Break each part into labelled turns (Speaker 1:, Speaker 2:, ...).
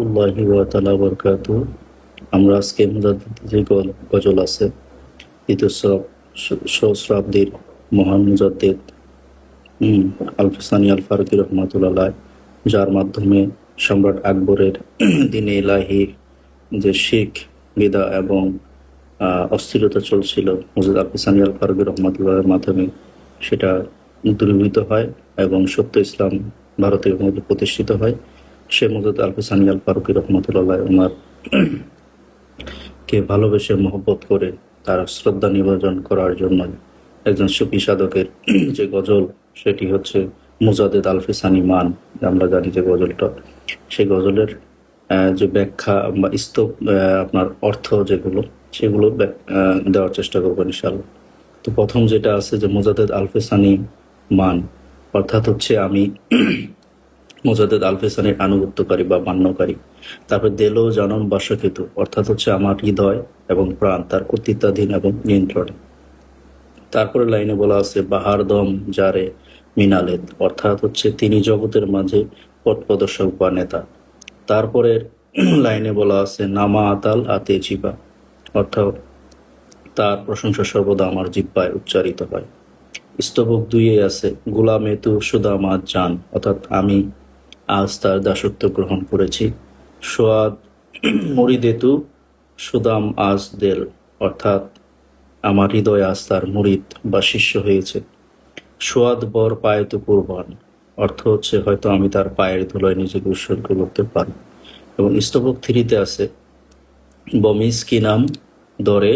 Speaker 1: রহমতুল্লাহি ওয়া তাআলা বারাকাতুহু। আমরা আজকে মুজাদ্দিদের যে গজল আছে, দ্বিতীয় সহস্রাব্দীর মহান মুজাদ্দিদ আল-হাসানি আল-ফারুকী রহমাতুল্লাহ আলাইহ, যার মাধ্যমে সম্রাট আকবরের দিনে ইলাহি যে শিখ বিদা এবং অস্থিরতা চলছিল মুজাদ্দিদ আল-হাসানি আল-ফারুকী রহমাতুল্লাহের মাধ্যমে, সেটা দূরীভূত হয় এবং সত্য ইসলাম ভারতের মধ্যে প্রতিষ্ঠিত হয়। সে মুজাদ্দিদ আল-হাসানি আল-ফারুকী রহমাতুল্লাহ আলাইহ ওনার কে ভালোবেসে মহব্বত করে তার শ্রদ্ধা নিবেদন করার জন্য একজন সুফি সাধকের যে গজল, সেটি হচ্ছে মুজাদ্দিদ আল-হাসানি মান। আমরা জানি যে গজলটা, সেই গজলের যে ব্যাখ্যা বা আপনার অর্থ যেগুলো, সেগুলো দেওয়ার চেষ্টা করবো ইনশাআল্লাহ। তো প্রথম যেটা আছে যে মুজাদ্দিদ আল-হাসানি মান, অর্থাৎ হচ্ছে আমি মুজাদ্দিদ আল-হাসানির আনুগত্যকারী বা মান্যকারী। তারপর দেলো জানম বাসকেতু, অর্থাৎ হচ্ছে আমার হৃদয় এবং প্রাণ তার কর্তৃত্বাধীন এবং নিয়ন্ত্রণে। তারপরে লাইনে বলা আছে বাহার দম জারে মিনালেদ, অর্থাৎ হচ্ছে তিনি জগতের মাঝে পথ প্রদর্শক বা নেতা। তারপরে লাইনে বলা আছে নামা আতাল আতে জিবা, অর্থাৎ তার প্রশংসা সর্বদা আমার জিহ্বায় উচ্চারিত হয়। স্তবক 2-এ আছে গুলামে তু সুদামা জান, অর্থাৎ আমি আজ তার দাসত্ব গ্রহণ করেছি। সোয়াদ মুরিদেতু সুদাম আজ দেল, অর্থাৎ আমার হৃদয় আজ তার মুরিদ বা শিষ্য হয়েছে। সোয়াদ বর পায়েতু কুরবান, অর্থ হচ্ছে হয়তো আমি তার পায়ের ধুলোয় নিজেকে উৎসর্গ করতে পারি। এবং স্তবক 3-তে আছে বমিস কি নাম দরে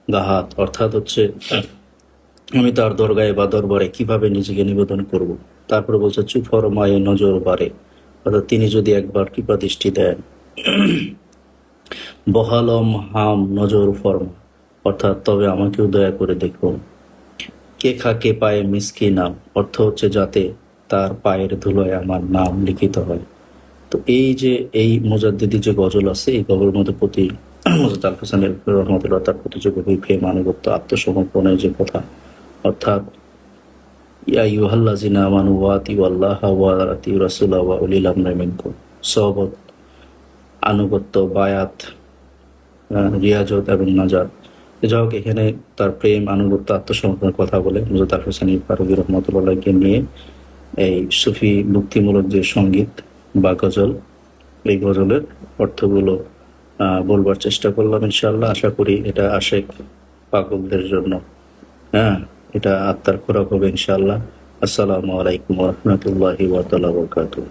Speaker 1: গাহাত, অর্থাৎ হচ্ছে আমি তার দরগায় বা দরবারে কিভাবে নিজেকে নিবেদন করব। তারপরে বলছে চুফর মায়ে নজর বারে, অর্থাৎ তিনি যদি একবার কৃপা দৃষ্টি দেন। বহালম হাম নজর ফরমা, অর্থাৎ তবে আমাকেও দয়া করে দেখুন। কে খাকে পায়ে মিসকি নাম, অর্থ হচ্ছে যাতে তার পায়ের ধুলোয় আমার নাম লিখিত হয়। তো এই যে এই মুজাদ্দিদি যে গজল আছে, এই গজলের মধ্যে প্রতি মুজাদ্দিদ আল-হাসানি রহমাতুল্লাহ তার প্রতি যে গভীর প্রেম, আনুগত্য, আত্মসমর্পণের যে কথা, অর্থাৎ ইয়া আইয়ুহাল্লাযিনা আমানু আতিউল্লাহা ওয়া আতিউর রাসূলা ওয়া উলিল আমরি মিনকুম, সহবত, আনুগত্য, বায়াত, রিয়াজত এবং নাজাত। যাই হোক, এখানে তার প্রেম, আনুগত্য, আত্মসমর্পণের কথা বলে মুজাদ্দিদ আল-হাসানি ফারুকী রহমাতুল্লাহকে নিয়ে এই সুফি মুক্তিমূলক যে সঙ্গীত বা গজল, এই গজলের অর্থগুলো বলবার চেষ্টা করলাম ইনশাআল্লাহ। আশা করি এটা আশেক পাগলদের জন্য, এটা আত্মার খোরাক হবে ইনশাআল্লাহ। আসসালামু আলাইকুম ওয়া রাহমাতুল্লাহি ওয়া বারাকাতুহু।